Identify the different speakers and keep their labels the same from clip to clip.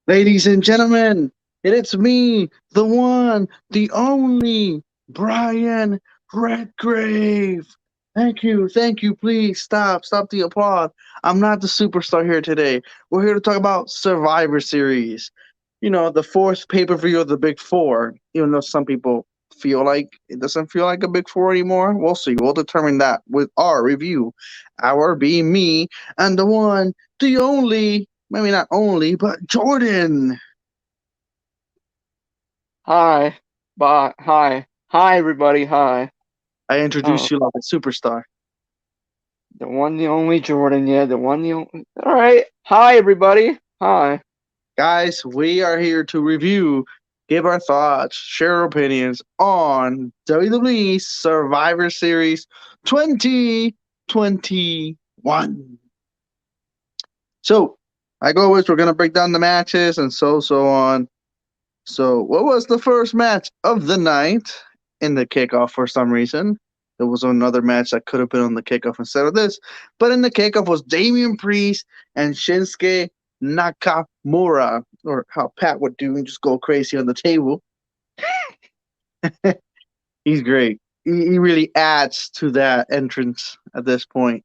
Speaker 1: Ladies and gentlemen, it's me, the one, the only, Brian Redgrave. Thank you. Please stop the applaud. I'm not the superstar here today. We're here to talk about Survivor Series. You know, the fourth pay per view of the Big Four, even though some people feel like it doesn't feel like a Big Four anymore. We'll see. We'll determine that with our review. Our being me and the one, the only, maybe not only, but Jordan.
Speaker 2: Hi, hi, everybody, hi.
Speaker 1: I
Speaker 2: Oh,
Speaker 1: introduced you like a superstar.
Speaker 2: the one, the only Jordan, yeah, the one, the only. All right, hi, everybody, hi.
Speaker 1: Guys, we are here to review, give our thoughts, share our opinions on WWE Survivor Series 2021. So, like always, we're going to break down the matches and so on. So, what was the first match of the night in the kickoff for some reason? There was another match that could have been on the kickoff instead of this. But in the kickoff was Damien Priest and Shinsuke Nakamura, or how Pat would do and just go crazy on the table. He's great. He really adds to that entrance at this point.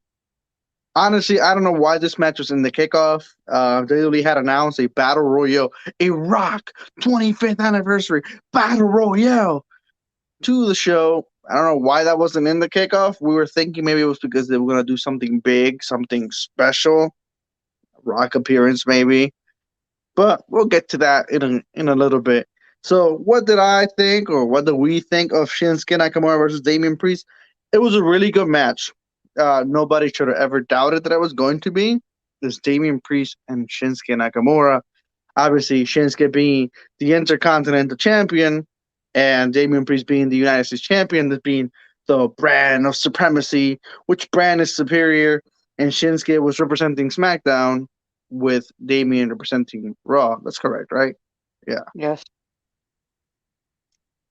Speaker 1: Honestly, I don't know why this match was in the kickoff. They literally had announced a battle royale, a Rock 25th anniversary battle royale to the show. I don't know why that wasn't in the kickoff. We were thinking maybe it was because they were going to do something big, something special, Rock appearance maybe. But we'll get to that in a little bit. So, what did I think, or what do we think of Shinsuke Nakamura versus Damian Priest? It was a really good match. Nobody should have ever doubted that it was going to be. This Damian Priest and Shinsuke Nakamura. Obviously, Shinsuke being the Intercontinental Champion, and Damian Priest being the United States Champion, that being the brand of supremacy. Which brand is superior? And Shinsuke was representing SmackDown, with Damien representing Raw. That's correct, right? Yeah.
Speaker 2: Yes,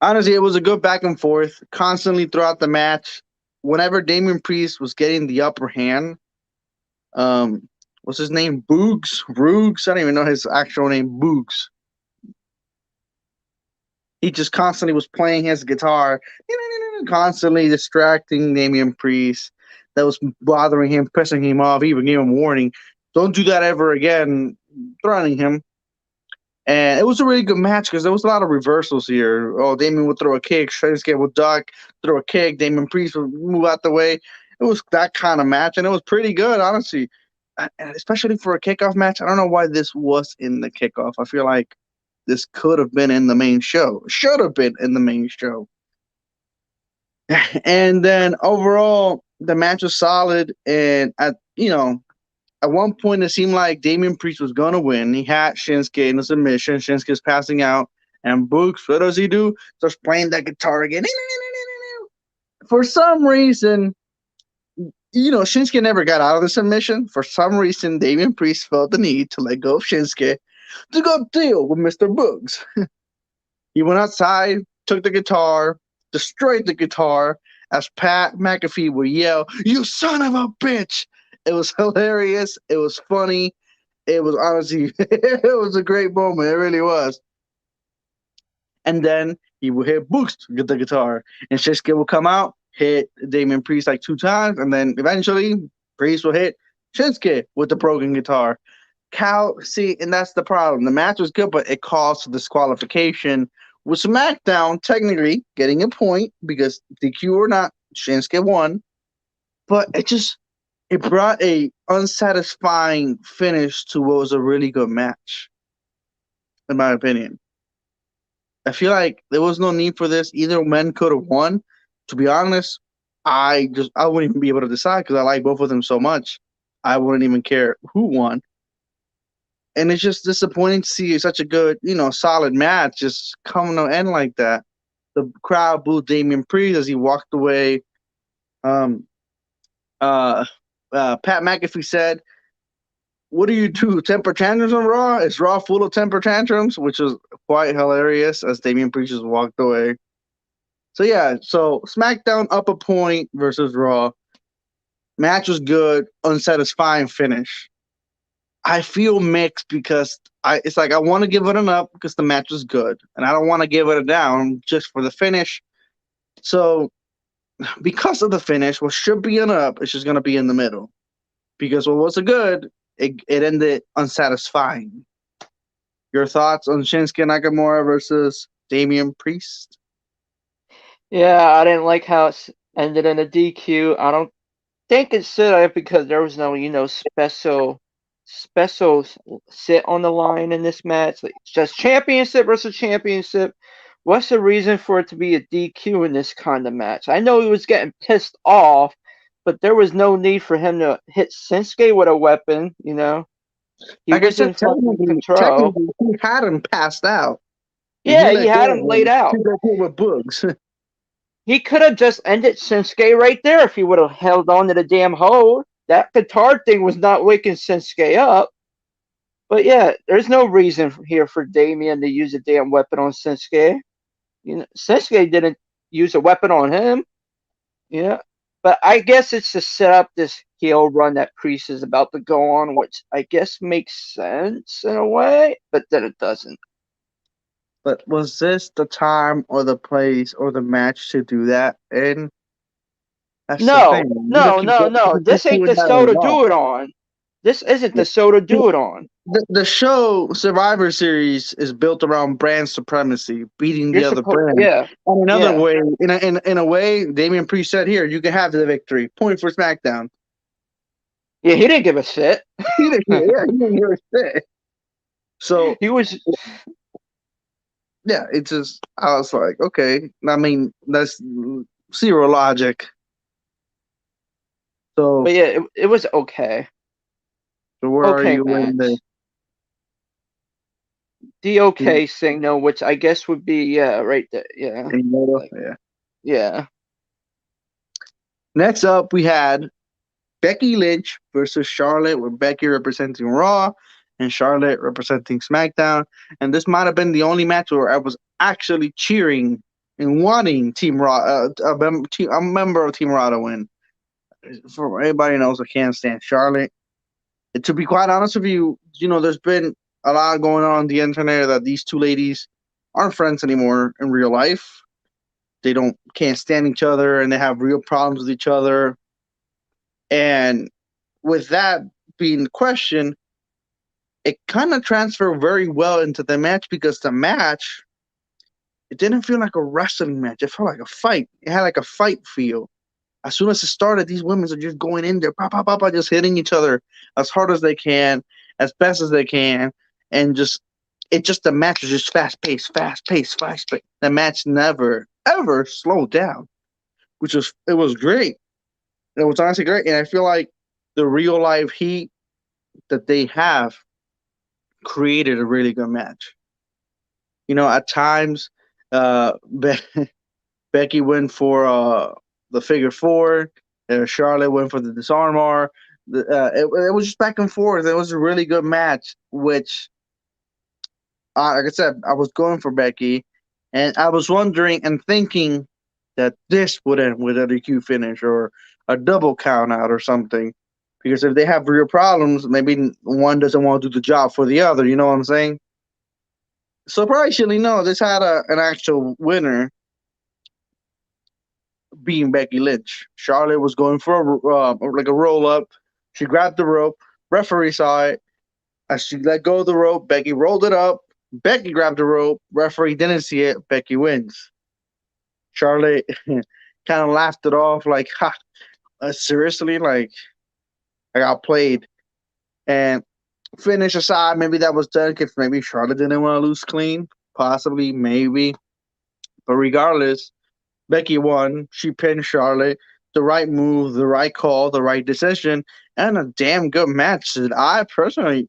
Speaker 1: Honestly, it was a good back and forth constantly throughout the match. Whenever Damien Priest was getting the upper hand, um, what's his name? Boogs? Roogs? I don't even know his actual name. Boogs. He just constantly was playing his guitar, constantly distracting Damien Priest. That was bothering him, pissing him off, even gave him warning. Don't do that ever again, threatening him. And it was a really good match because there was a lot of reversals here. Oh, Damien would throw a kick, Shinsuke would duck, throw a kick, Damien Priest would move out the way. It was that kind of match, and it was pretty good, honestly. And especially for a kickoff match, I don't know why this was in the kickoff. I feel like this could have been in the main show, should have been in the main show. And then overall, the match was solid. And at one point, it seemed like Damian Priest was going to win. He had Shinsuke in a submission. Shinsuke's passing out. And Books, what does he do? Starts playing that guitar again. For some reason, Shinsuke never got out of the submission. For some reason, Damian Priest felt the need to let go of Shinsuke to go deal with Mr. Boogs. He went outside, took the guitar, destroyed the guitar, as Pat McAfee would yell, "You son of a bitch!" It was hilarious. It was funny. It was honestly, it was a great moment. It really was. And then he would hit Boost with the guitar, and Shinsuke will come out, hit Damian Priest like 2 times, and then eventually Priest will hit Shinsuke with the broken guitar. See, and that's the problem. The match was good, but it caused disqualification. With SmackDown technically getting a point because DQ or not, Shinsuke won, but it brought a unsatisfying finish to what was a really good match, in my opinion. I feel like there was no need for this. Either men could have won. To be honest, I wouldn't even be able to decide because I like both of them so much. I wouldn't even care who won. And it's just disappointing to see such a good, solid match just come to an end like that. The crowd booed Damian Priest as he walked away. Um, uh, Pat McAfee said, "What do you do? Temper tantrums on Raw? Is Raw full of temper tantrums?" Which was quite hilarious as Damian Priest just walked away. So yeah, so SmackDown up a point versus Raw. Match was good, unsatisfying finish. I feel mixed because it's like I want to give it an up because the match was good, and I don't want to give it a down just for the finish. So because of the finish, what should be an up is just gonna be in the middle. Because what was a good, it ended unsatisfying. Your thoughts on Shinsuke Nakamura versus Damien Priest?
Speaker 2: Yeah, I didn't like how it ended in a DQ. I don't think it should have because there was no, special sit on the line in this match. Like, it's just championship versus championship. What's the reason for it to be a DQ in this kind of match? I know he was getting pissed off, but there was no need for him to hit Shinsuke with a weapon. He
Speaker 1: Like I
Speaker 2: was
Speaker 1: said,
Speaker 2: in fucking control.
Speaker 1: technically, he had him passed out, and he
Speaker 2: Yeah, he
Speaker 1: let
Speaker 2: had
Speaker 1: go
Speaker 2: him
Speaker 1: of him.
Speaker 2: laid out.
Speaker 1: He got hit with Boogs.
Speaker 2: He could have just ended Shinsuke right there if he would have held on to the damn hold. That guitar thing was not waking Shinsuke up. But yeah, there's no reason here for Damien to use a damn weapon on Shinsuke. Shinsuke didn't use a weapon on him. But I guess it's to set up this heel run that Priest is about to go on, which I guess makes sense in a way, but then it doesn't.
Speaker 1: But was this the time or the place or the match to do that? And that's the
Speaker 2: No,
Speaker 1: thing. You don't
Speaker 2: no,
Speaker 1: keep
Speaker 2: no, no. This ain't
Speaker 1: doing
Speaker 2: the
Speaker 1: that
Speaker 2: show
Speaker 1: on
Speaker 2: to
Speaker 1: Raw.
Speaker 2: do it on. This isn't the show to do it on.
Speaker 1: The show Survivor Series is built around brand supremacy, beating
Speaker 2: You're
Speaker 1: the other
Speaker 2: supposed,
Speaker 1: brand.
Speaker 2: yeah,
Speaker 1: And another
Speaker 2: yeah,
Speaker 1: way, in a way, Damien Priest said, "Here, you can have the victory. Point for SmackDown."
Speaker 2: yeah. He didn't give a shit.
Speaker 1: He didn't, yeah, he didn't hear shit. So
Speaker 2: He was,
Speaker 1: yeah, it's just I was like, okay. I mean, that's zero logic. So,
Speaker 2: but yeah, it was okay.
Speaker 1: so where are
Speaker 2: Okay
Speaker 1: you in the
Speaker 2: match. The okay signal, which I guess would be right there. Yeah,
Speaker 1: in the middle?
Speaker 2: like
Speaker 1: Yeah.
Speaker 2: yeah.
Speaker 1: Next up, we had Becky Lynch versus Charlotte, with Becky representing Raw and Charlotte representing SmackDown. And this might have been the only match where I was actually cheering and wanting Team Raw, a member of Team Raw to win. For anybody knows, I can't stand Charlotte. And to be quite honest with you, there's been a lot going on the internet that these two ladies aren't friends anymore in real life. They can't stand each other, and they have real problems with each other. And with that being the question, it kind of transferred very well into the match because the match, it didn't feel like a wrestling match. It felt like a fight. It had like a fight feel. As soon as it started, these women are just going in there, pop, pop, pop, pop, just hitting each other as hard as they can, as best as they can, and the match was just fast paced, fast paced, fast paced. The match never ever slowed down, it was great. It was honestly great, and I feel like the real life heat that they have created a really good match. At times, Becky went for the figure four, Charlotte went for the disarm bar. It was just back and forth. It was a really good match, which, like I said, I was going for Becky, and I was wondering and thinking that this would end with a DQ finish or a double count out or something. Because if they have real problems, maybe one doesn't want to do the job for the other. You know what I'm saying? Surprisingly, no. This had an actual winner, being Becky Lynch. Charlotte was going for like a roll up. She grabbed the rope. Referee saw it. As she let go of the rope, Becky rolled it up. Becky grabbed the rope. Referee didn't see it. Becky wins. Charlotte kind of laughed it off, like, "Ha, seriously? Like, I got played." And finish aside, maybe that was done because maybe Charlotte didn't want to lose clean. Possibly, maybe. But regardless, Becky won. She pinned Charlotte. The right move, the right call, the right decision, and a damn good match. And I personally,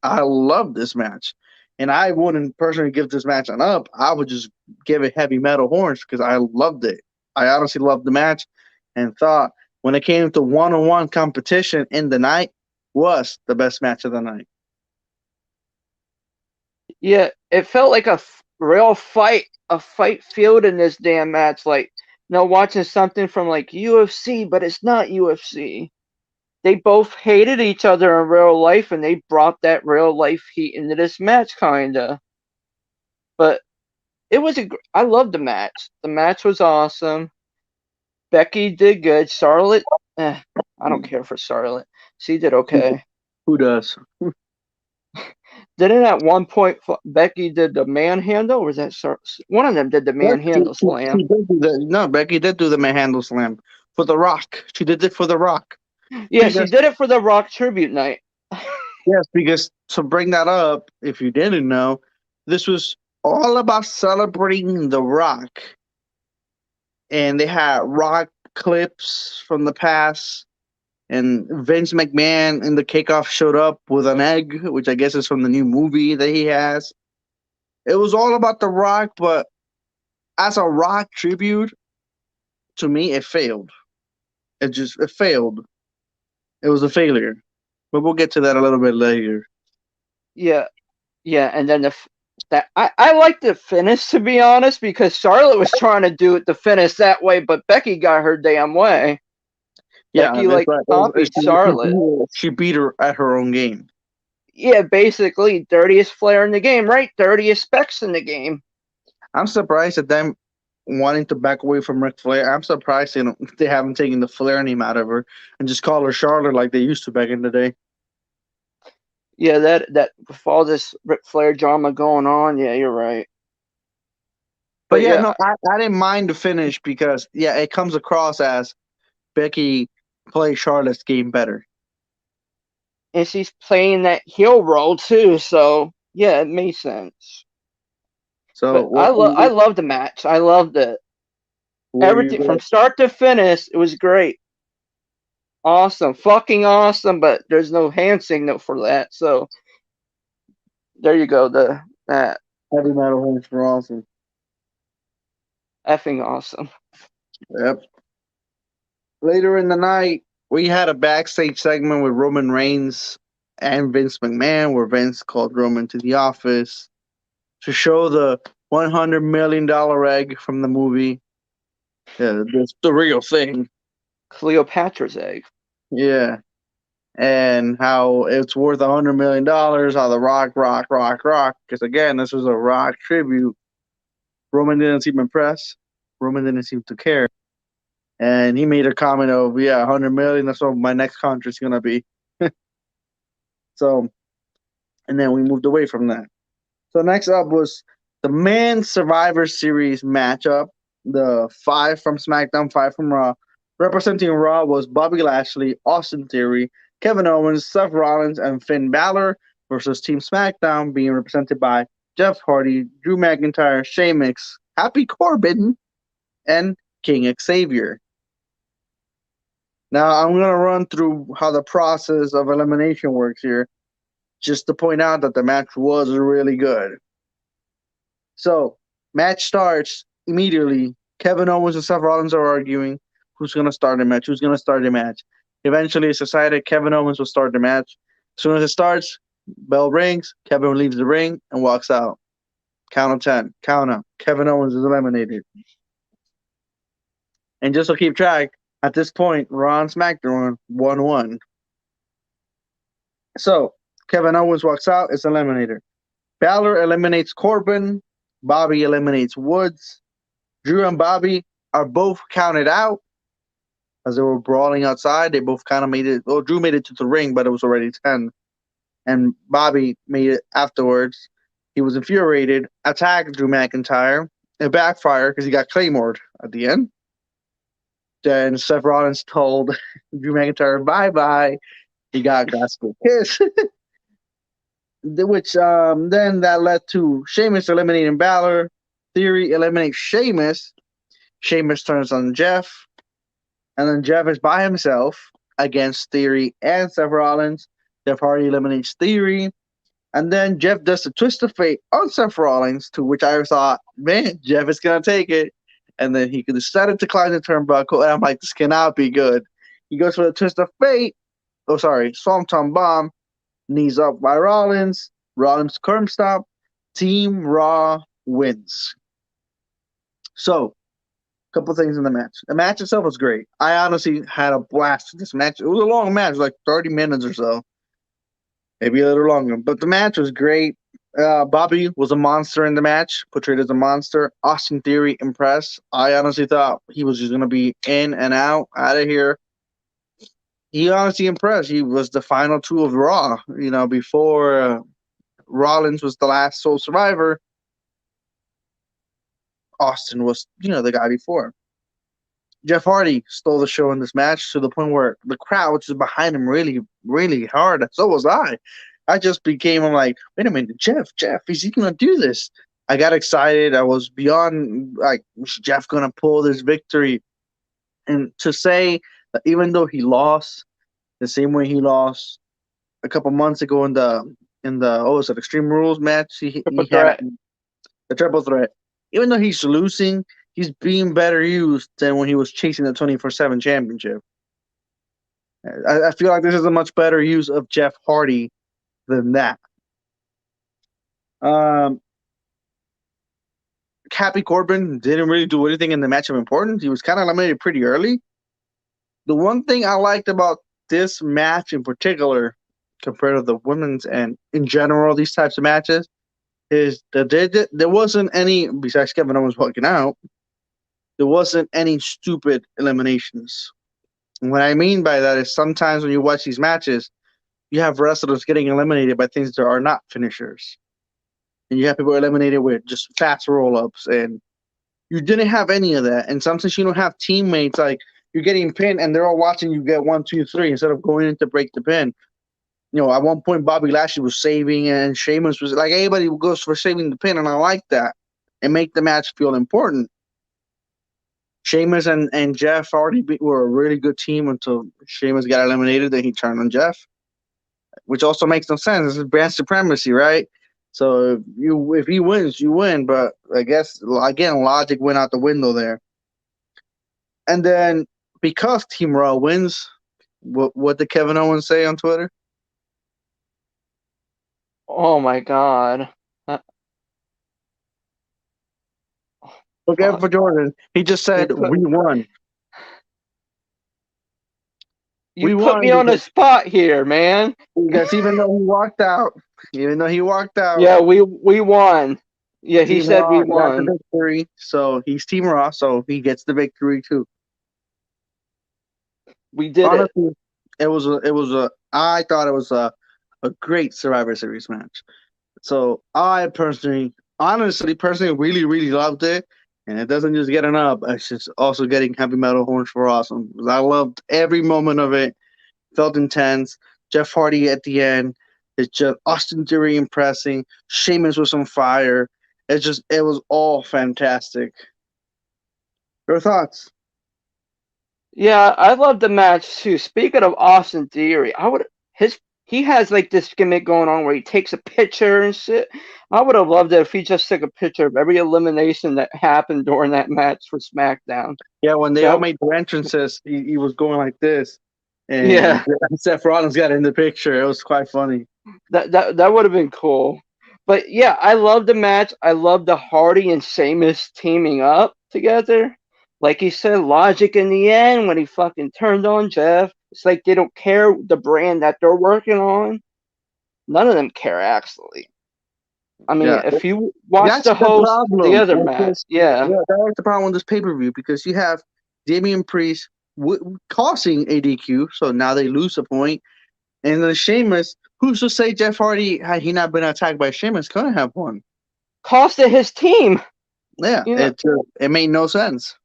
Speaker 1: I love this match. And I wouldn't personally give this match an up. I would just give it heavy metal horns because I loved it. I honestly loved the match and thought when it came to one-on-one competition in the night was the best match of the night.
Speaker 2: Yeah, it felt like a real fight, a fight field in this damn match. Like, watching something from like UFC, but it's not UFC. they both hated each other in real life, and they brought that real life heat into this match, kinda. But it was I loved the match. The match was awesome. Becky did good. Charlotte, I don't care for Charlotte. She did okay.
Speaker 1: Who does?
Speaker 2: Didn't at one point Becky did the manhandle, or was that one of them did the
Speaker 1: Yes,
Speaker 2: manhandle slam?
Speaker 1: she did do that. No, Becky did do the manhandle slam for The Rock. She did it for The Rock.
Speaker 2: Yeah, she
Speaker 1: Because
Speaker 2: did it for the Rock tribute night.
Speaker 1: yes, because to bring that up, if you didn't know, this was all about celebrating The Rock, and they had Rock clips from the past. And Vince McMahon in the kickoff showed up with an egg, which I guess is from the new movie that he has. It was all about The Rock, but as a Rock tribute, to me, it failed. It failed. It was a failure. But we'll get to that a little bit later.
Speaker 2: Yeah, yeah, and then I like the finish, to be honest, because Charlotte was trying to do it the finish that way, but Becky got her damn way.
Speaker 1: Yeah,
Speaker 2: Becky like copied Charlotte.
Speaker 1: she beat her at her own game.
Speaker 2: Yeah, basically dirtiest Flair in the game, right? Dirtiest specs in the game.
Speaker 1: I'm surprised at them wanting to back away from Ric Flair. I'm surprised they haven't taken the Flair name out of her and just call her Charlotte like they used to back in the day.
Speaker 2: Yeah, that with all this Ric Flair drama going on, yeah, you're right.
Speaker 1: But yeah, no, I didn't mind the finish because yeah, it comes across as Becky plays Charlotte's game better.
Speaker 2: And she's playing that heel role too, so yeah, it makes sense.
Speaker 1: So
Speaker 2: But
Speaker 1: what
Speaker 2: I love the match. I loved it.
Speaker 1: were
Speaker 2: Everything
Speaker 1: you
Speaker 2: from start to finish, it was great. Awesome, fucking awesome, but there's no hand signal for that, so there you go, that
Speaker 1: heavy metal hands for awesome?
Speaker 2: effing awesome.
Speaker 1: Yep. Later in the night, we had a backstage segment with Roman Reigns and Vince McMahon, where Vince called Roman to the office to show the $100 million egg from the movie. Yeah, the real thing.
Speaker 2: Cleopatra's egg.
Speaker 1: Yeah. And how it's worth $100 million, how the Rock. Because again, this was a Rock tribute. Roman didn't seem impressed. Roman didn't seem to care. And he made a comment of, yeah, 100 million, that's what my next contract's gonna be. So, and then we moved away from that. So next up was the Men's Survivor Series matchup. The 5 from SmackDown, 5 from Raw. Representing Raw was Bobby Lashley, Austin Theory, Kevin Owens, Seth Rollins, and Finn Balor versus Team SmackDown, being represented by Jeff Hardy, Drew McIntyre, Sheamus, Happy Corbin, and King Xavier. Now I'm gonna run through how the process of elimination works here, just to point out that the match was really good. So, match starts immediately. Kevin Owens and Seth Rollins are arguing who's going to start the match, who's going to start the match. Eventually, it's decided Kevin Owens will start the match. As soon as it starts, bell rings, Kevin leaves the ring and walks out. Count of 10. Count up. Kevin Owens is eliminated. And just to keep track, at this point, Raw and SmackDown 1-1. So, Kevin Owens walks out, is eliminated. Balor eliminates Corbin. Bobby eliminates Woods. Drew and Bobby are both counted out as they were brawling outside. They both kind of made it. Well, Drew made it to the ring, but it was already 10. And Bobby made it afterwards. He was infuriated, attacked Drew McIntyre. It backfired because he got claymored at the end. Then Seth Rollins told Drew McIntyre bye-bye. He got gospel kiss. Which then that led to Sheamus eliminating Balor. Theory eliminates Sheamus. Sheamus turns on Jeff. And then Jeff is by himself against Theory and Seth Rollins. Jeff Hardy eliminates Theory. And then Jeff does the twist of fate on Seth Rollins, to which I thought, man, Jeff is going to take it. And then he decided to climb the turnbuckle. And I'm like, this cannot be good. He goes for the twist of fate. Oh, sorry, Swanton Bomb. Knees up by Rollins. Rollins curb stop. Team Raw wins. So, Couple things in the match. The match itself was great. I honestly had a blast with this match. It was a long match, like 30 minutes or so, maybe a little longer. But the match was great. Bobby was a monster in the match, portrayed as a monster. Austin Theory impressed. I honestly thought he was just gonna be in and out of here. He honestly impressed. He was the final two of Raw. Before Rollins was the last sole survivor. Austin was, the guy before. Jeff Hardy stole the show in this match to the point where the crowd, which was behind him really, really hard, so was I. I'm like, wait a minute, Jeff, is he going to do this? I got excited. I was beyond, like, is Jeff going to pull this victory? And to say that even though he lost the same way he lost a couple months ago in the Extreme Rules match, he had the triple threat. Even though he's losing, he's being better used than when he was chasing the 24/7 championship. I feel like this is a much better use of Jeff Hardy than that. Happy Corbin didn't really do anything in the match of importance. He was kind of eliminated pretty early. The one thing I liked about this match in particular, compared to the women's and in general these types of matches, is that there wasn't any, besides Kevin Owens walking out, there wasn't any stupid eliminations. And what I mean by that is sometimes when you watch these matches, you have wrestlers getting eliminated by things that are not finishers. And you have people eliminated with just fast roll-ups. And you didn't have any of that. And sometimes you don't have teammates, like you're getting pinned and they're all watching you get 1, 2, 3 instead of going in to break the pin. At one point, Bobby Lashley was saving and Sheamus was like, anybody goes for saving the pin, and I like that. And make the match feel important. Sheamus and Jeff Hardy were a really good team until Sheamus got eliminated. Then he turned on Jeff, which also makes no sense. This is brand supremacy, right? So if he wins, you win. But I guess, again, logic went out the window there. And then because Team Raw wins, what did Kevin Owens say on Twitter?
Speaker 2: Oh my God.
Speaker 1: Look out for Jordan. He just said, we won.
Speaker 2: You put me on the spot here, man.
Speaker 1: Because even though he walked out.
Speaker 2: Yeah, we won. Yeah, he said we won.
Speaker 1: Got the victory, so he's Team Raw, so he gets the victory too.
Speaker 2: We did. Honestly,
Speaker 1: I thought it was a great Survivor Series match. So I personally really, really loved it. And it doesn't just get enough. It's just also getting heavy metal horns for awesome. I loved every moment of it. Felt intense. Jeff Hardy at the end. It's just Austin Theory impressing. Sheamus with some fire. It was all fantastic. Your thoughts?
Speaker 2: Yeah, I loved the match too. Speaking of Austin Theory, he has like this gimmick going on where he takes a picture and shit. I would have loved it if he just took a picture of every elimination that happened during that match for SmackDown.
Speaker 1: Yeah, when they all made their entrances, he was going like this. And Seth Rollins got in the picture. It was quite funny.
Speaker 2: That would have been cool. But yeah, I love the match. I love the Hardy and Sheamus teaming up together. Like he said, logic in the end when he fucking turned on Jeff. It's like they don't care the brand that they're working on. None of them care, actually. I mean, if you watch the other match,
Speaker 1: that's the problem with this pay-per-view, because you have Damien Priest causing ADQ, so now they lose a point. And then Sheamus, who's to say Jeff Hardy, had he not been attacked by Sheamus, couldn't have won?
Speaker 2: Costed his team.
Speaker 1: Yeah, it made no sense.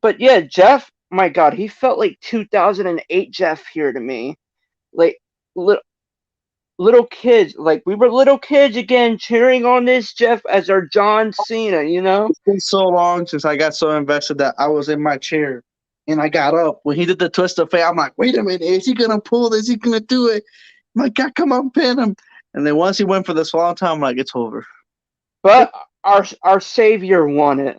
Speaker 2: But yeah, Jeff, my God, he felt like 2008 Jeff here to me. Like, little kids, like we were little kids again, cheering on this Jeff as our John Cena,
Speaker 1: It's been so long since I got so invested that I was in my chair and I got up. When he did the twist of fate, I'm like, wait a minute, is he going to pull this? Is he going to do it? My God, come on, pin him. And then once he went for the swan time, I'm like, it's over.
Speaker 2: But our Savior won it.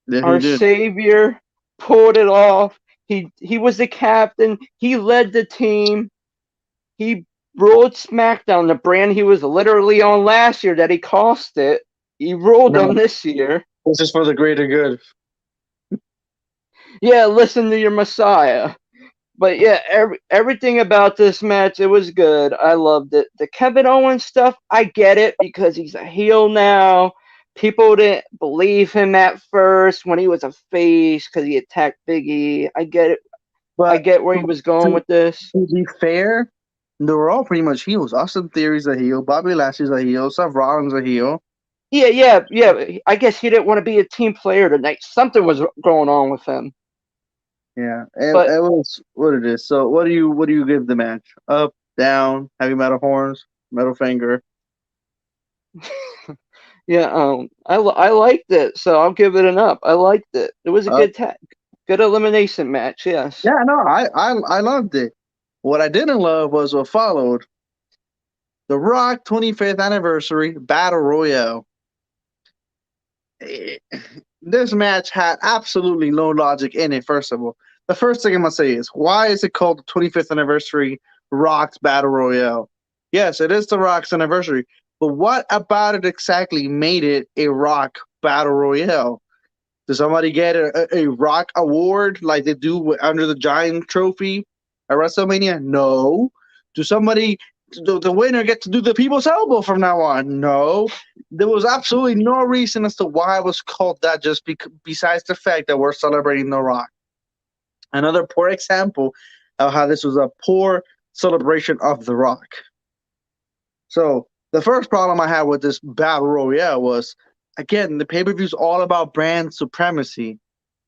Speaker 1: Yeah,
Speaker 2: our Savior pulled it off. He was the captain. He led the team. He ruled SmackDown, the brand he was literally on last year that he cost it. He ruled them this year.
Speaker 1: This is for the greater good.
Speaker 2: Yeah, listen to your Messiah. But yeah, everything about this match, it was good. I loved it. The Kevin Owens stuff, I get it because he's a heel now. People didn't believe him at first when he was a face because he attacked Biggie. I get it. I
Speaker 1: But
Speaker 2: get where he was going
Speaker 1: to,
Speaker 2: with this.
Speaker 1: to be fair, they were all pretty much heels. Austin Theory's a heel. Bobby Lashley's a heel. Seth Rollins a heel.
Speaker 2: Yeah. I guess he didn't want to be a team player tonight. Something was going on with him.
Speaker 1: Yeah,
Speaker 2: But
Speaker 1: it was what it is. So what do you give the match? Up, down, heavy metal horns, metal finger.
Speaker 2: yeah, I liked it, so I'll give it an up. I liked it. It was a
Speaker 1: Up.
Speaker 2: good elimination match. Yes.
Speaker 1: Yeah, no, I loved it. What I didn't love was what followed. The Rock 25th anniversary battle royale. Eh, This match had absolutely no logic in it. First of all, the first thing I'm gonna say is why is it called the 25th anniversary Rock's battle royale? Yes, it is the Rock's anniversary, but what about it exactly made it a Rock battle royale? Does somebody get a Rock award like they do under the Giant Trophy at WrestleMania? No. Do somebody, the winner, get to do the People's Elbow from now on? No. There was absolutely no reason as to why it was called that, just besides the fact that we're celebrating The Rock. Another poor example of how this was a poor celebration of The Rock. So the first problem I had with this battle royale was, again, the pay per view is all about brand supremacy,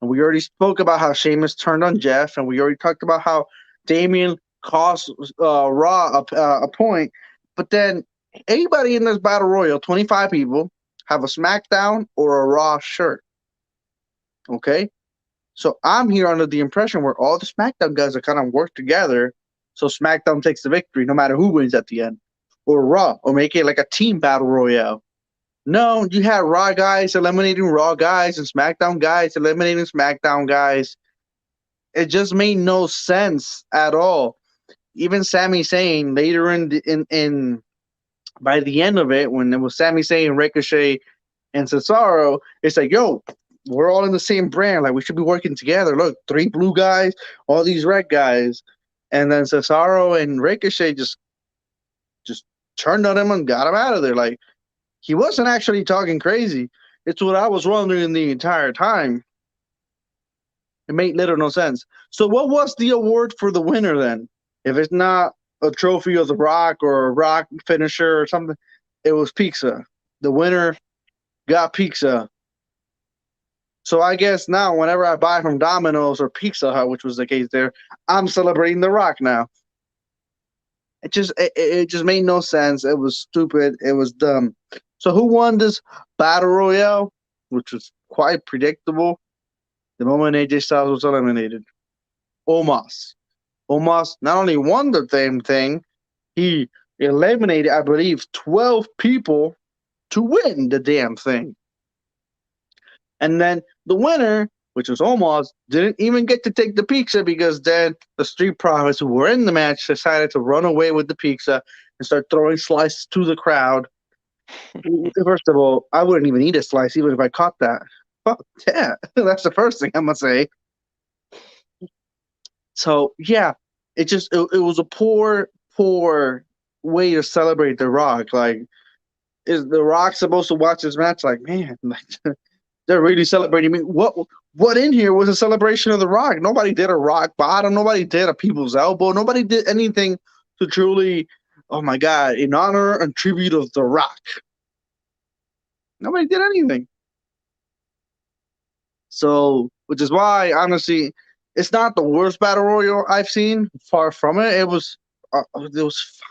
Speaker 1: and we already spoke about how Sheamus turned on Jeff, and we already talked about how Damien cost Raw a point. But then anybody in this battle royal, 25 people, have a SmackDown or a Raw shirt. Okay, so I'm here under the impression where all the SmackDown guys are kind of work together, so SmackDown takes the victory no matter who wins at the end, or Raw, or make it like a team battle royale. No, you had Raw guys eliminating Raw guys and SmackDown guys eliminating SmackDown guys. It just made no sense at all. Even Sami Zayn later in by the end of it, when it was Sami Zayn, Ricochet, and Cesaro, it's like, yo, we're all in the same brand. Like, we should be working together. Look, 3 blue guys, all these red guys. And then Cesaro and Ricochet just turned on him and got him out of there. Like, he wasn't actually talking crazy. It's what I was wondering the entire time. It made little no sense. So what was the award for the winner then? If it's not a trophy of the Rock or a Rock finisher or something, it was pizza. The winner got pizza. So I guess now whenever I buy from Domino's or Pizza Hut, which was the case there, I'm celebrating The Rock now. It just made no sense. It was stupid. It was dumb. So who won this battle royale, which was quite predictable? The moment AJ Styles was eliminated, Omos. Omos not only won the damn thing, he eliminated, I believe, 12 people to win the damn thing. And then the winner, which was Omos, didn't even get to take the pizza because then the Street Profits who were in the match decided to run away with the pizza and start throwing slices to the crowd. First of all, I wouldn't even eat a slice even if I caught that. Fuck yeah, that's the first thing I'm gonna say. So yeah, it was a poor way to celebrate The Rock. Like, is The Rock supposed to watch this match? Like, man, like, they're really celebrating me. What in here was a celebration of The Rock? Nobody did a rock bottom. Nobody did a people's elbow. Nobody did anything to truly, oh my God, in honor and tribute of The Rock. Nobody did anything. So, which is why, honestly, it's not the worst battle royal I've seen. Far from it. It was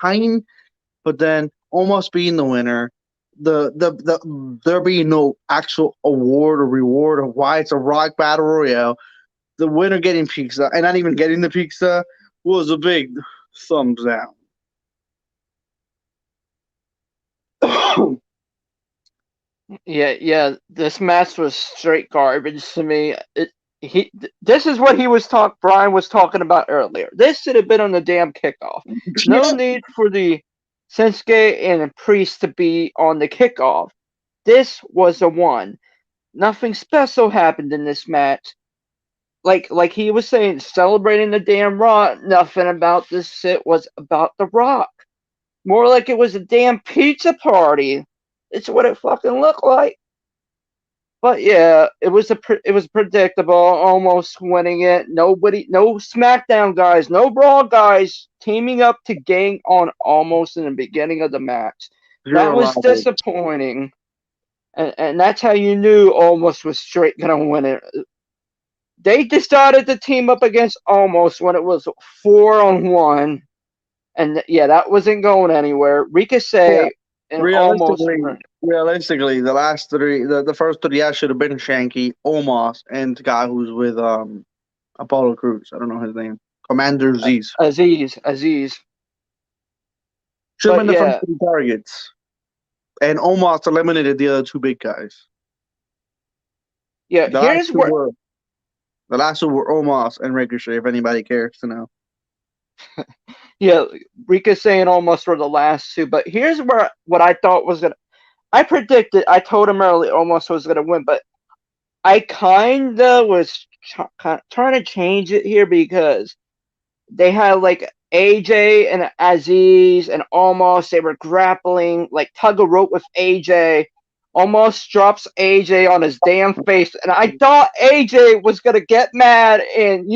Speaker 1: fine, but then almost being the winner, there being no actual award or reward of why it's a Rock battle royale. The winner getting pizza and not even getting the pizza was a big thumbs down.
Speaker 2: Yeah. This match was straight garbage to me. This is what Brian was talking about earlier. This should have been on the damn kickoff. No
Speaker 1: Yeah,
Speaker 2: need for the Shinsuke and the Priest to be on the kickoff. This was the one. nothing special happened in this match. Like he was saying, celebrating the damn Raw. Nothing about this shit was about The Rock. More like it was a damn pizza party. It's what it fucking looked like. But yeah, it was predictable. Almost winning it. Nobody, no SmackDown guys, no Raw guys teaming up to gang on Almost in the beginning of the match. That
Speaker 1: Zero
Speaker 2: was
Speaker 1: logic.
Speaker 2: disappointing, and that's how you knew Almost was straight gonna win it. They decided to team up against Almost when it was 4-on-1, and yeah, that wasn't going anywhere.
Speaker 1: Yeah,
Speaker 2: Ricochet and Almost.
Speaker 1: realistically, the last three, the first three, yeah, should have been Shanky, Omos, and the guy who's with Apollo Cruz. I don't know his name. Commander Z's.
Speaker 2: Aziz.
Speaker 1: Should have
Speaker 2: But
Speaker 1: been the first
Speaker 2: yeah,
Speaker 1: three targets. And Omos eliminated the other two big guys.
Speaker 2: yeah.
Speaker 1: The last
Speaker 2: Here's
Speaker 1: two
Speaker 2: where
Speaker 1: were the last two were Omos and Ricochet. If anybody cares to know.
Speaker 2: yeah, Ricochet and Almost were the last two. But here's where what I thought was gonna. I predicted. I told him early Almost was gonna win, but I kinda was trying to change it here because they had like AJ and Aziz and Almost. They were grappling like tug of rope with AJ. Almost drops AJ on his damn face, and I thought AJ was gonna get mad and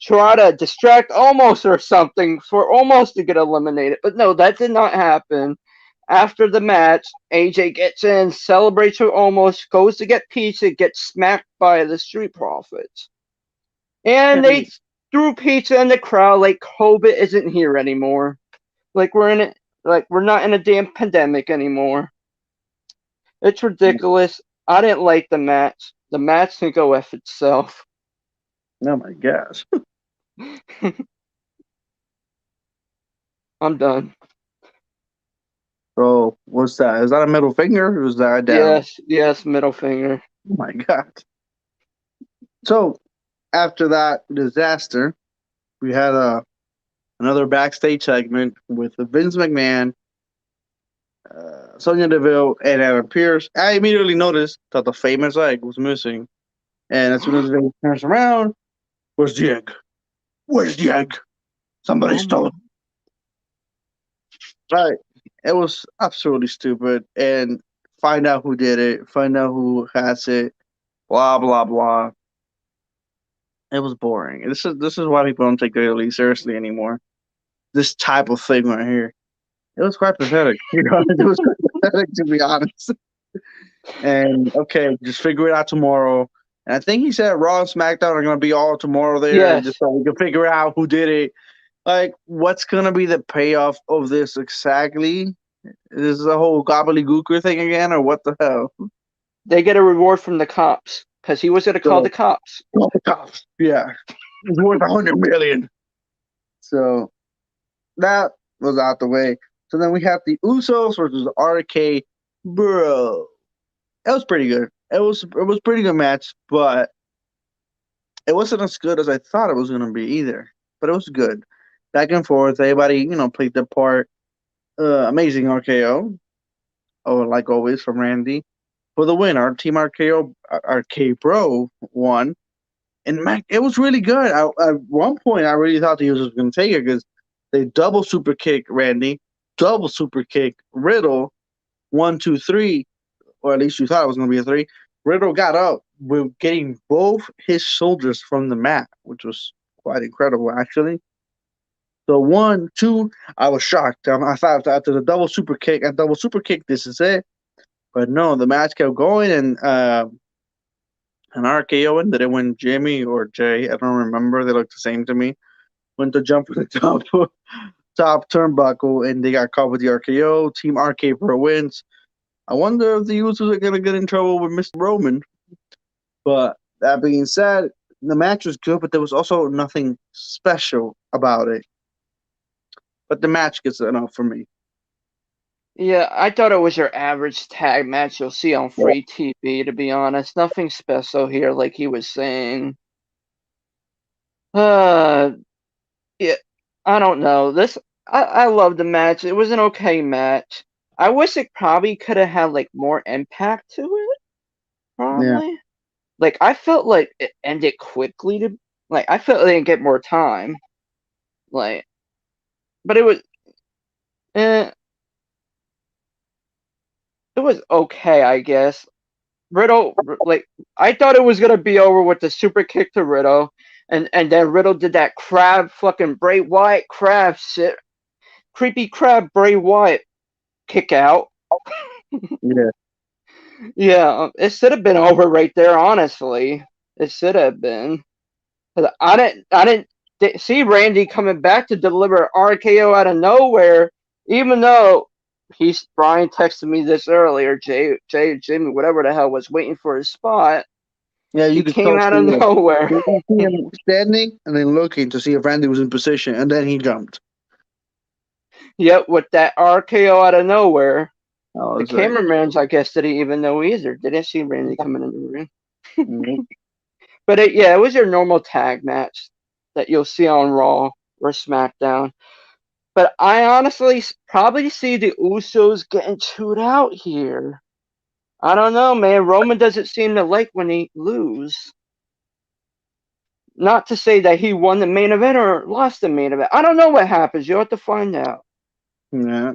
Speaker 2: try to distract Almost or something for Almost to get eliminated. But no, that did not happen. After the match, AJ gets in, celebrates with Almost, goes to get pizza, gets smacked by the Street Profits. And they threw pizza in the crowd like COVID isn't here anymore. Like we're not in a damn pandemic anymore. It's ridiculous. I didn't like the match. The match can go F itself.
Speaker 1: Oh my gosh.
Speaker 2: I'm done.
Speaker 1: So what's that? Is that a middle finger or is that down?
Speaker 2: Yes, middle finger.
Speaker 1: Oh my god. So after that disaster, we had another backstage segment with Vince McMahon, Sonya Deville, and Adam Pearce. I immediately noticed that the famous egg was missing. And as soon as Vince turns around, where's the egg? Where's the egg? Somebody stole it. Right. It was absolutely stupid. And find out who did it, find out who has it, blah blah blah. It was boring. This is why people don't take WWE seriously anymore. This type of thing right here. It was quite pathetic. It was quite pathetic to be honest. And okay, just figure it out tomorrow. And I think he said Raw and SmackDown are gonna be all tomorrow there,
Speaker 2: Yes.
Speaker 1: just so we can figure out who did it. Like, what's gonna be the payoff of this exactly? Is this a whole gobbledygooker thing again, or what the hell?
Speaker 2: They get a reward from the cops because he was going to call
Speaker 1: So,
Speaker 2: the cops.
Speaker 1: oh my gosh, yeah, it's worth 100 million. So that was out the way. So then we have the Usos versus RK Bro. It was pretty good. It was pretty good match, but it wasn't as good as I thought it was gonna be either. But it was good. Back and forth, everybody, played their part. Amazing RKO. Oh, like always from Randy. For the win, our team RKO RK Bro won. And Mac, it was really good. At one point, I really thought the Usos was going to take it because they double super kick Randy, double super kick Riddle, 1, 2, 3, or at least you thought it was going to be a 3. Riddle got up with getting both his shoulders from the mat, which was quite incredible, actually. So 1, 2, I was shocked. I thought after the double super kick and double super kick, this is it. But no, the match kept going, and an RKO ended it when Jimmy or Jay, I don't remember, they look the same to me, went to jump for the top turnbuckle, and they got caught with the RKO. Team RK Pro wins. I wonder if the Usos are going to get in trouble with Mr. Roman. But that being said, the match was good, but there was also nothing special about it. But the match gets enough for me.
Speaker 2: Yeah, I thought it was your average tag match you'll see on free TV, to be honest. Nothing special here, like he was saying. Yeah, I don't know. I love the match. It was an okay match. I wish it probably could have had like more impact to it.
Speaker 1: Yeah.
Speaker 2: probably. Like I felt like it ended quickly to like I felt they didn't get more time. Like, but eh, it was okay, I guess. Riddle, like I thought it was gonna be over with the super kick to Riddle, and then Riddle did that crab fucking Bray Wyatt crab shit, creepy crab Bray Wyatt kick out.
Speaker 1: Yeah.
Speaker 2: Yeah, it should have been over right there. Honestly, it should have been. 'Cause I didn't see Randy coming back to deliver RKO out of nowhere, even though Brian texted me this earlier. Jimmy, whatever the hell, was waiting for his spot.
Speaker 1: Yeah, you
Speaker 2: He
Speaker 1: could
Speaker 2: came out
Speaker 1: totally
Speaker 2: of
Speaker 1: look.
Speaker 2: nowhere.
Speaker 1: You can see him standing and then looking to see if Randy was in position, and then he jumped.
Speaker 2: Yep, with that RKO out of nowhere.
Speaker 1: I
Speaker 2: The
Speaker 1: was like,
Speaker 2: cameramans, I guess, didn't even know either. They didn't see Randy coming in the ring.
Speaker 1: mm,
Speaker 2: But it was your normal tag match that you'll see on Raw or SmackDown. But I honestly probably see the Usos getting chewed out here. I don't know, man. Roman doesn't seem to like when he lose. Not to say that he won the main event or lost the main event. I don't know what happens. You'll have to find out.
Speaker 1: yeah.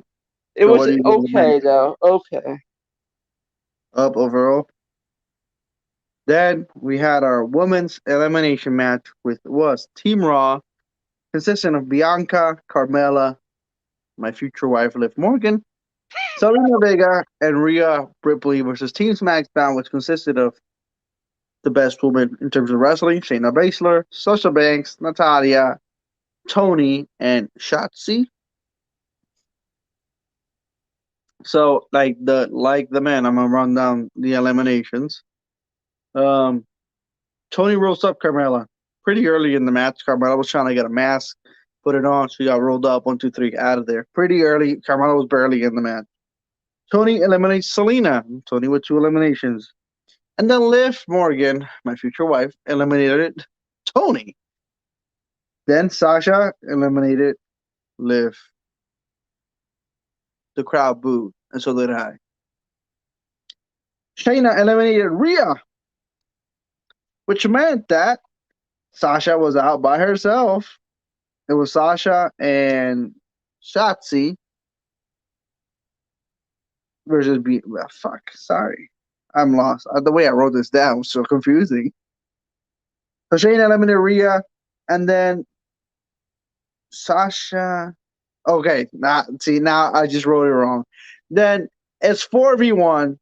Speaker 2: It
Speaker 1: So
Speaker 2: was
Speaker 1: what do you give the match
Speaker 2: okay though. Okay.
Speaker 1: up overall? Then we had our women's elimination match, which was Team Raw, consisting of Bianca, Carmella, my future wife Liv Morgan, Selena Vega, and Rhea Ripley versus Team SmackDown, which consisted of the best women in terms of wrestling: Shayna Baszler, Sasha Banks, Natalia, Tony, and Shotzi. So, like the man, I'm gonna run down the eliminations. Um, Tony rolls up Carmella pretty early in the match. Carmella was trying to get a mask, put it on. She got rolled up, 1, 2, 3, out of there. Pretty early. Carmella was barely in the match. Tony eliminates Selena. Tony with 2 eliminations. And then Liv Morgan, my future wife, eliminated Tony. Then Sasha eliminated Liv. The crowd booed, and so did I. Shayna eliminated Rhea, which meant that Sasha was out by herself. It was Sasha and Shotzi versus fuck. Sorry, I'm lost. The way I wrote this down was so confusing. So Shayna eliminated Rhea, and then Sasha. Okay, now I just wrote it wrong. Then it's 4v1,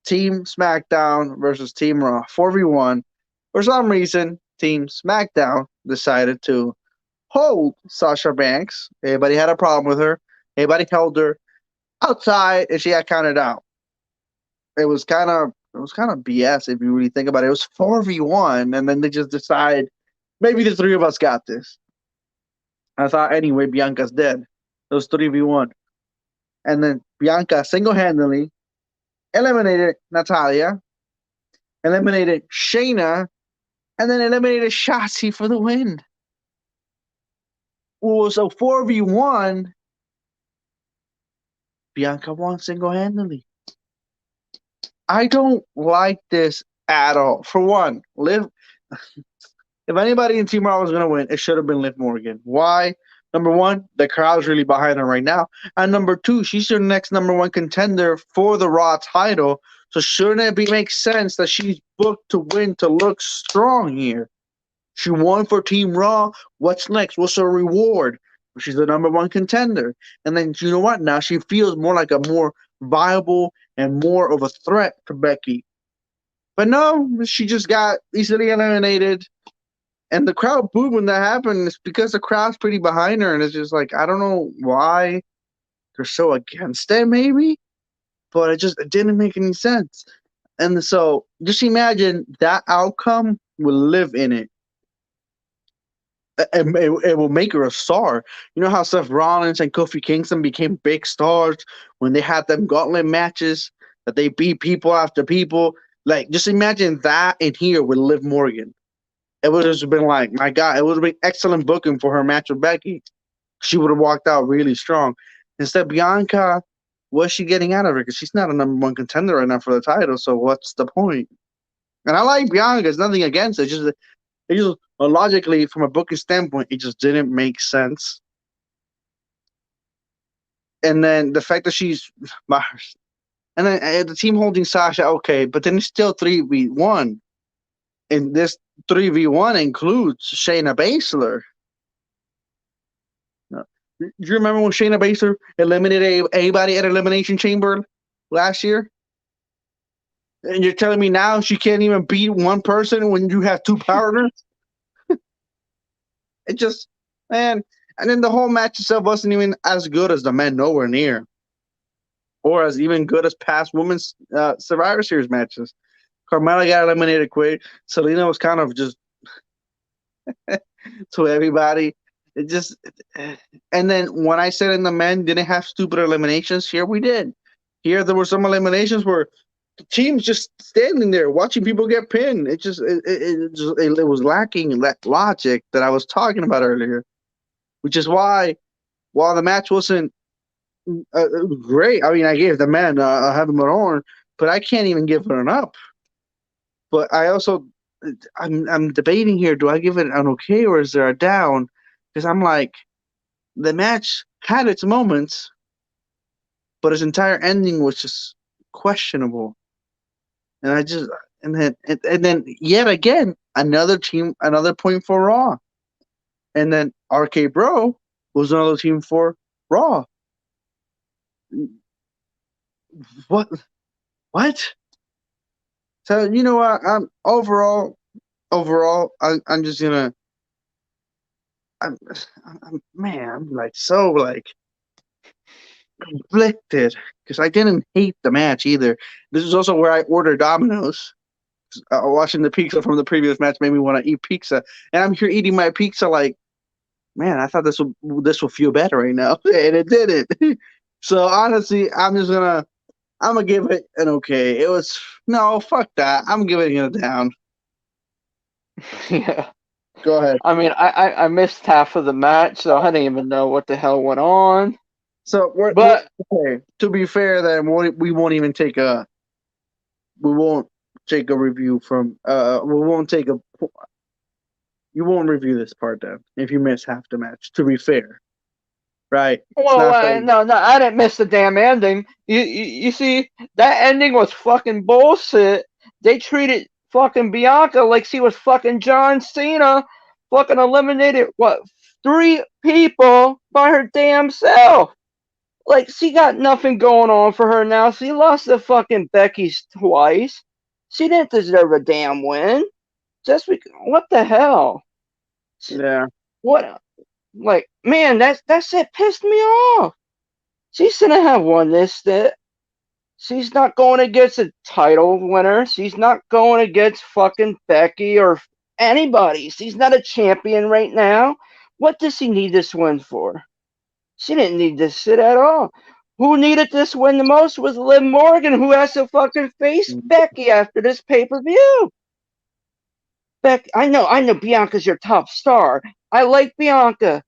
Speaker 1: Team SmackDown versus Team Raw. 4v1. For some reason, Team SmackDown decided to hold Sasha Banks. Everybody had a problem with her. Everybody held her outside, and she got counted out. It was kind of BS if you really think about it. It was 4v1, and then they just decide maybe the three of us got this. I thought anyway, Bianca's dead. It was 3v1, and then Bianca single-handedly eliminated Natalia, eliminated Shayna, and then eliminated Shotzi for the win. Well, so 4v1, Bianca won single-handedly. I don't like this at all. For one, if anybody in Team Raw was going to win, it should have been Liv Morgan. Why? Number one, the crowd's really behind her right now. And number two, she's your next number one contender for the Raw title. So shouldn't it make sense that she's booked to win, to look strong here? She won for Team Raw. What's next? What's her reward? She's the number one contender. And then, you know what? Now she feels more like a more viable and more of a threat to Becky. But no, she just got easily eliminated. And the crowd booed when that happened. It's because the crowd's pretty behind her. And it's just like, I don't know why they're so against it, maybe. But it didn't make any sense. And so just imagine that outcome will live in it. It will make her a star. You know how Seth Rollins and Kofi Kingston became big stars when they had them gauntlet matches that they beat people after people? Like, just imagine that in here with Liv Morgan. It would have just been like, my God, it would have been excellent booking for her match with Becky. She would have walked out really strong. Instead, Bianca, what's she getting out of her? Because she's not a number one contender right now for the title, so what's the point? And I like Bianca. There's nothing against it. It just logically, from a booking standpoint, it just didn't make sense. And then the fact that she's, and then the team holding Sasha, okay, but then it's still 3v1, and this 3v1 includes Shayna Baszler. Do you remember when Shayna Baszler eliminated anybody at Elimination Chamber last year? And you're telling me now she can't even beat one person when you have two partners? It just, man. And then the whole match itself wasn't even as good as the men, nowhere near, or as even good as past women's Survivor Series matches. Carmella got eliminated quick. Selena was kind of just to everybody. It just, and then when I said in the men didn't have stupid eliminations, here we did. Here there were some eliminations where the team's just standing there watching people get pinned. It was lacking that logic that I was talking about earlier, which is why, while the match wasn't great, I mean, I gave the men a heaven on, but I can't even give it an up. But I'm debating here. Do I give it an okay or is there a down? Because I'm like, the match had its moments, but its entire ending was just questionable. And then yet again, another point for Raw. And then RK Bro was another team for Raw. What? So you know what? Overall, I'm just gonna. I'm like so like conflicted because I didn't hate the match either. This is also where I ordered Domino's. Watching the pizza from the previous match made me want to eat pizza, and I'm here eating my pizza like, man, I thought this will feel better right now, and it didn't. So honestly, I'm gonna give it an okay. It was no, fuck that. I'm giving it a down.
Speaker 2: Yeah.
Speaker 1: Go ahead.
Speaker 2: I mean, I missed half of the match, so I didn't even know what the hell went on.
Speaker 1: So
Speaker 2: But
Speaker 1: okay. To be fair, then we won't even take a review from we won't take a you won't review this part then if you miss half the match. To be fair, right? It's
Speaker 2: well,
Speaker 1: not fair.
Speaker 2: no, I didn't miss the damn ending. You see, that ending was fucking bullshit. They treated fucking Bianca like she was fucking John Cena, fucking eliminated what 3 people by her damn self. Like she got nothing going on for her now. She lost to fucking Becky's twice. She didn't deserve a damn win. Just because, what the hell?
Speaker 1: Yeah.
Speaker 2: What? Like, man, that shit pissed me off. She shouldn't have won this. That she's not going against a title winner. She's not going against fucking Becky or anybody. She's not a champion right now. What does she need this win for? She didn't need this shit at all. Who needed this win the most was Liv Morgan, who has to fucking face Becky after this pay-per-view. I know Bianca's your top star. I like Bianca,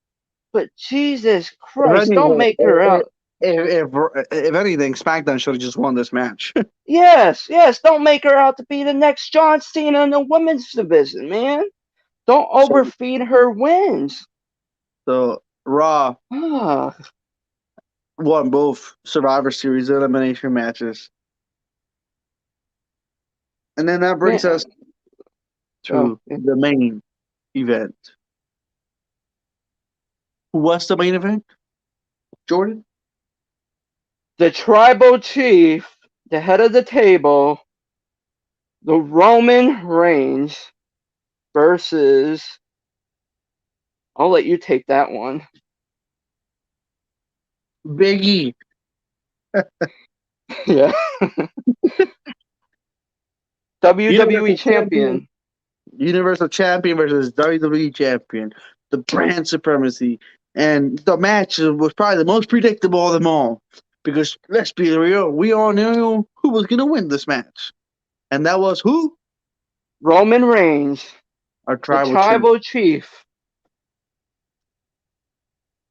Speaker 2: but Jesus Christ, don't make her out.
Speaker 1: If anything, SmackDown should have just won this match.
Speaker 2: Yes, don't make her out to be the next John Cena in the women's division, man. Don't overfeed her wins.
Speaker 1: So Raw
Speaker 2: Ah,
Speaker 1: won both Survivor Series elimination matches. And then that brings
Speaker 2: man.
Speaker 1: us to the main event. Who was the main event? Jordan?
Speaker 2: The tribal chief, the head of the table, the Roman Reigns versus. I'll let you take that one.
Speaker 1: Biggie.
Speaker 2: Yeah. WWE champion.
Speaker 1: Universal Champion versus WWE Champion. The brand supremacy. And the match was probably the most predictable of them all. Because let's be real, we all knew who was going to win this match. And that was who?
Speaker 2: Roman Reigns.
Speaker 1: Our
Speaker 2: the tribal chief.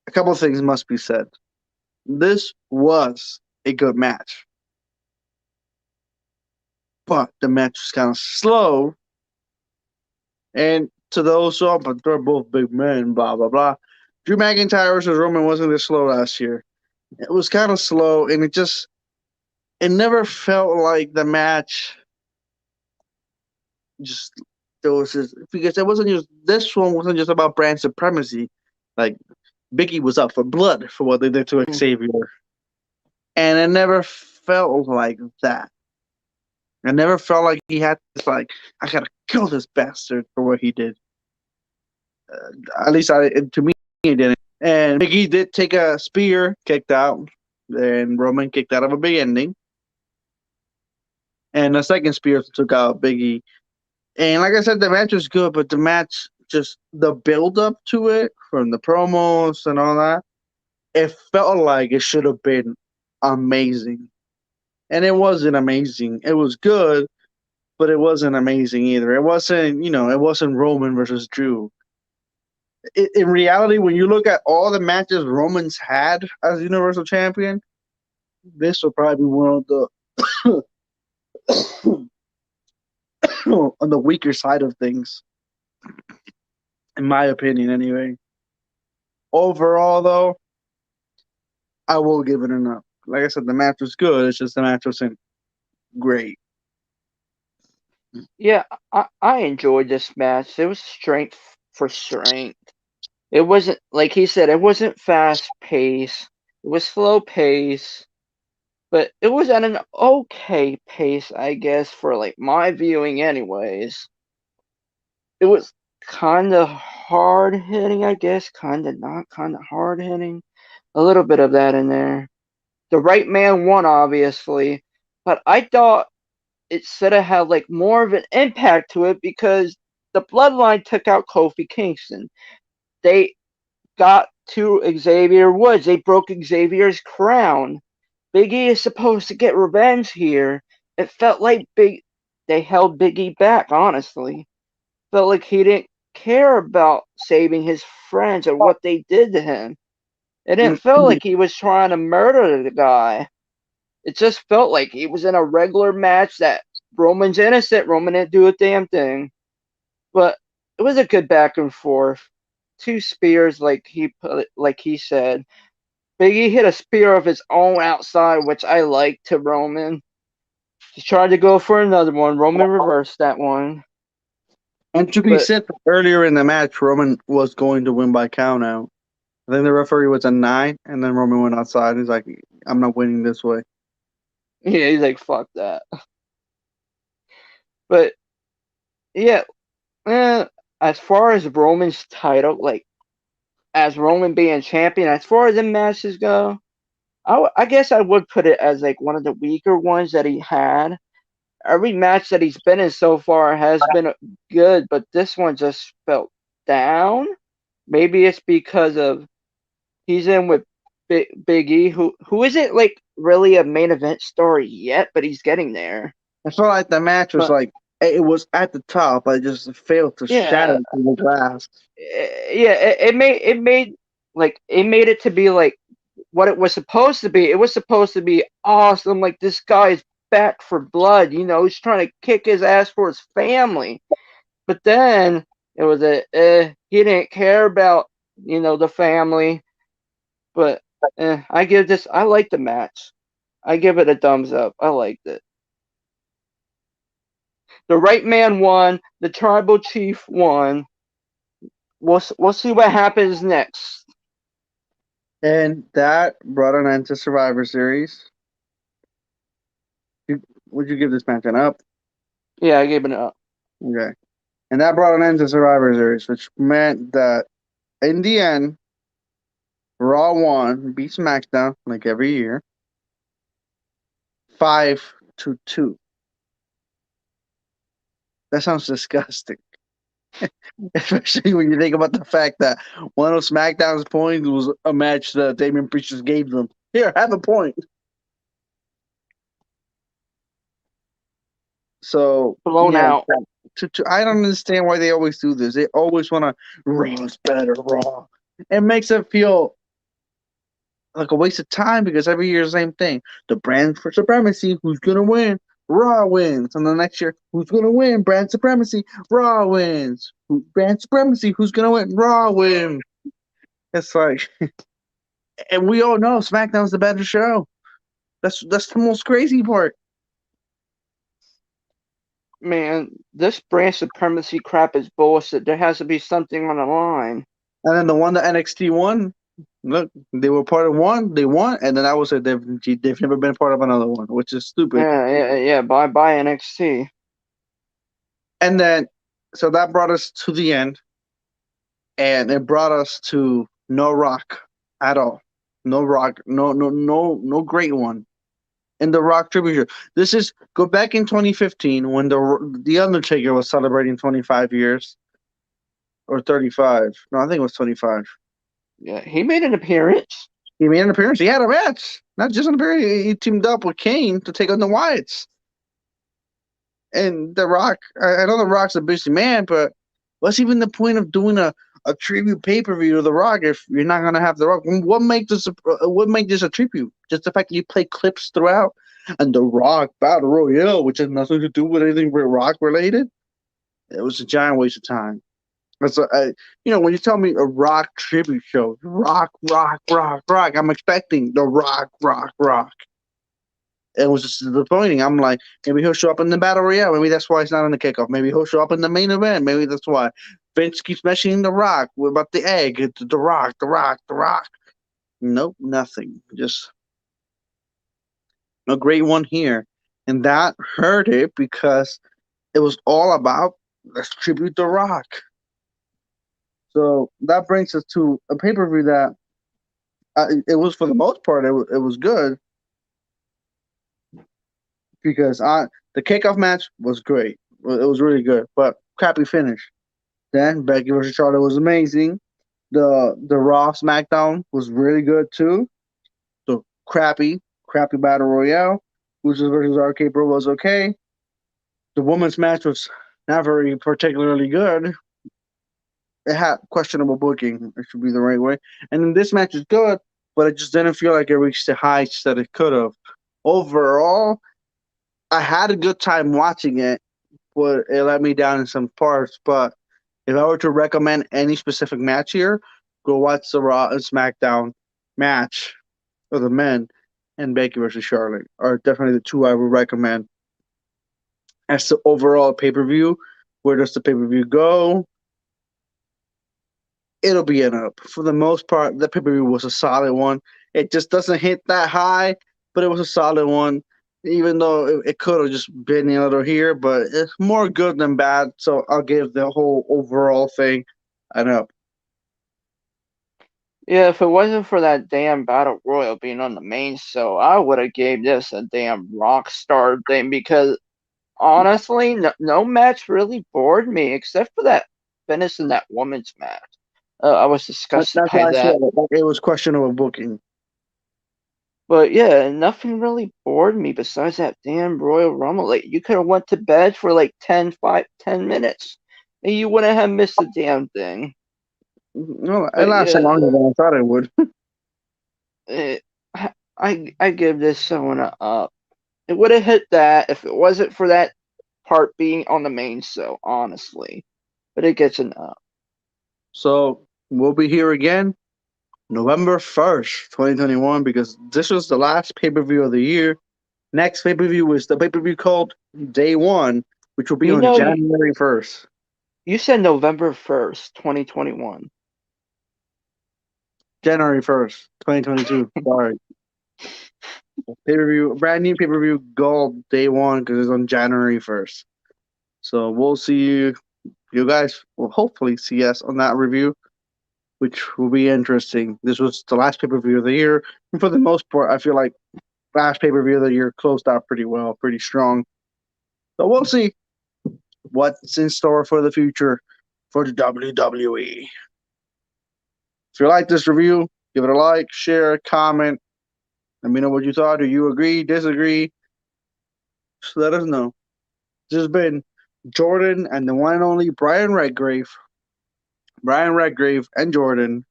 Speaker 1: A couple of things must be said. This was a good match. but the match was kind of slow. And to those who, but they're both big men, blah, blah, blah. Drew McIntyre versus Roman wasn't this slow last year. It was kind of slow, and it never felt like the match just, there was just, because it wasn't just, this one wasn't just about brand supremacy. Like, Biggie was up for blood for what they did to Xavier. And it never felt like that. I never felt like he had this, like, I gotta kill this bastard for what he did. At least to me, it didn't. And Biggie did take a spear, kicked out, and Roman kicked out of a big ending. And the second spear took out Biggie. And like I said, the match was good, but the match, just the build up to it from the promos and all that, it felt like it should have been amazing. And it wasn't amazing. It was good, but it wasn't amazing either. It wasn't, it wasn't Roman versus Drew. In reality, when you look at all the matches Roman's had as Universal Champion, this will probably be one of the on the weaker side of things, in my opinion, anyway. Overall, though, I will give it enough. Like I said, the match was good. It's just the match wasn't great.
Speaker 2: Yeah, I enjoyed this match. It was strength for strength. It wasn't, like he said, it wasn't fast pace. It was slow pace. But it was at an okay pace, I guess, for like my viewing anyways. It was kind of hard hitting, I guess, kind of not kind of hard hitting. A little bit of that in there. The right man won, obviously, but I thought it should have had like more of an impact to it because the Bloodline took out Kofi Kingston. They got to Xavier Woods. They broke Xavier's crown. Big E is supposed to get revenge here. It felt like they held Big E back, honestly. Felt like he didn't care about saving his friends or what they did to him. It didn't feel like he was trying to murder the guy. It just felt like he was in a regular match that Roman's innocent. Roman didn't do a damn thing. But it was a good back and forth. Two spears, like he said. Big E hit a spear of his own outside, which I liked, to Roman. He tried to go for another one. Roman reversed that one.
Speaker 1: And to be said, earlier in the match, Roman was going to win by count out. I think the referee was a 9, and then Roman went outside. He's like, I'm not winning this way.
Speaker 2: Yeah, he's like, fuck that. But, yeah, as far as Roman's title, like, as Roman being champion, as far as the matches go, I guess I would put it as, like, one of the weaker ones that he had. Every match that he's been in so far has been good, but this one just felt down. Maybe it's because of he's in with Big E, who isn't like really a main event story yet, but he's getting there.
Speaker 1: I felt like the match was like it was at the top, but it just failed to shatter through the glass.
Speaker 2: Yeah, it made it to be like what it was supposed to be. It was supposed to be awesome. Like, this guy's back for blood. He's trying to kick his ass for his family. But then it was he didn't care about the family. But I like the match. I give it a thumbs up. I liked it. The right man won. The tribal chief won. We'll see what happens next.
Speaker 1: And that brought an end to Survivor Series. Would you give this match an up?
Speaker 2: Yeah, I gave it an up.
Speaker 1: Okay. And that brought an end to Survivor Series, which meant that in the end, Raw won, beat SmackDown like every year, 5-2. That sounds disgusting. Especially when you think about the fact that one of SmackDown's points was a match that Damien Priest just gave them. Here, have a point. So
Speaker 2: blown out.
Speaker 1: I don't understand why they always do this. They always want to Raw's better, Raw. It makes it feel like a waste of time because every year the same thing. The brand for supremacy, who's gonna win? Raw wins. And the next year, who's gonna win? Brand Supremacy. Raw wins. Brand Supremacy. Who's gonna win? Raw wins. It's like, and we all know SmackDown's the better show. That's the most crazy part.
Speaker 2: Man, this brand supremacy crap is bullshit. There has to be something on the line.
Speaker 1: And then the one that NXT won, look, they were part of one, they won, and then I would say they've never been part of another one, which is stupid.
Speaker 2: Yeah. Bye NXT.
Speaker 1: And then, so that brought us to the end, and it brought us to no Rock at all. No Rock, no great one. In the Rock tribute show. This is go back in 2015 when the Undertaker was celebrating 25 years or 35. No, I think it was 25.
Speaker 2: Yeah, he made an appearance.
Speaker 1: He made an appearance. He had a match, not just an appearance. He teamed up with Kane to take on the Wyatts. And The Rock, I know The Rock's a busy man, but what's even the point of doing a tribute pay-per-view to The Rock if you're not gonna have The Rock? What makes this a tribute? Just the fact that you play clips throughout, and The Rock Battle Royale, which has nothing to do with anything Rock related. It was a giant waste of time. It's when you tell me a Rock tribute show, Rock, I'm expecting The Rock. It was just disappointing. I'm like, maybe he'll show up in the Battle Royale. Maybe that's why he's not in the kickoff. Maybe he'll show up in the main event. Maybe that's why. Vince keeps mentioning The Rock. What about the egg? It's The Rock. Nope, nothing. Just a great one here. And that hurt it because it was all about let's tribute The Rock. So that brings us to a pay-per-view that it was, for the most part, it was good. Because the kickoff match was great. It was really good, but crappy finish. Then Becky versus Charlotte was amazing. The Raw SmackDown was really good too. So crappy Battle Royale. Usos versus RK Bro was okay. The women's match was not very particularly good. It had questionable booking. It should be the right way. And then this match is good, but it just didn't feel like it reached the heights that it could have. Overall, I had a good time watching it, but it let me down in some parts. But if I were to recommend any specific match here, go watch the Raw and SmackDown match of the men and Becky versus Charlotte are definitely the two I would recommend. As the overall pay-per-view, where does the pay-per-view go? It'll be an up. For the most part, the pay-per-view was a solid one. It just doesn't hit that high, but it was a solid one. Even though it could have just been a little here, but it's more good than bad. So I'll give the whole overall thing an up.
Speaker 2: Yeah, if it wasn't for that damn Battle Royal being on the main show, I would have gave this a damn rock star thing because honestly, no match really bored me except for that finish in that women's match. I was disgusted
Speaker 1: That's
Speaker 2: by
Speaker 1: why I said
Speaker 2: that.
Speaker 1: it was questionable booking.
Speaker 2: But yeah, nothing really bored me besides that damn Royal Rumble. Like you could have went to bed for like 10 minutes, and you wouldn't have missed the damn thing.
Speaker 1: No, it
Speaker 2: But
Speaker 1: lasted
Speaker 2: yeah,
Speaker 1: longer than I thought it would.
Speaker 2: I give this someone a up. It would have hit that if it wasn't for that part being on the main show, honestly. But it gets an up.
Speaker 1: So we'll be here again November 1st, 2021, because this was the last pay-per-view of the year. Next pay-per-view is the pay-per-view called Day One, which will be
Speaker 2: You
Speaker 1: on
Speaker 2: know,
Speaker 1: January 1st.
Speaker 2: you said November 1st, 2021.
Speaker 1: January 1st, 2022. Sorry. Pay-per-view, brand new pay-per-view called Day One because it's on January 1st. So we'll see you. You guys will hopefully see us on that review, which will be interesting. This was the last pay-per-view of the year. And for the most part, I feel like last pay-per-view of the year closed out pretty well, pretty strong. So we'll see what's in store for the future for the WWE. If you like this review, give it a like, share, comment. Let me know what you thought. Do you agree, disagree? Just let us know. This has been Jordan and the one and only Brian Redgrave. Brian Redgrave and Jordan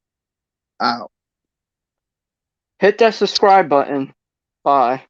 Speaker 1: out.
Speaker 2: Hit that subscribe button. Bye.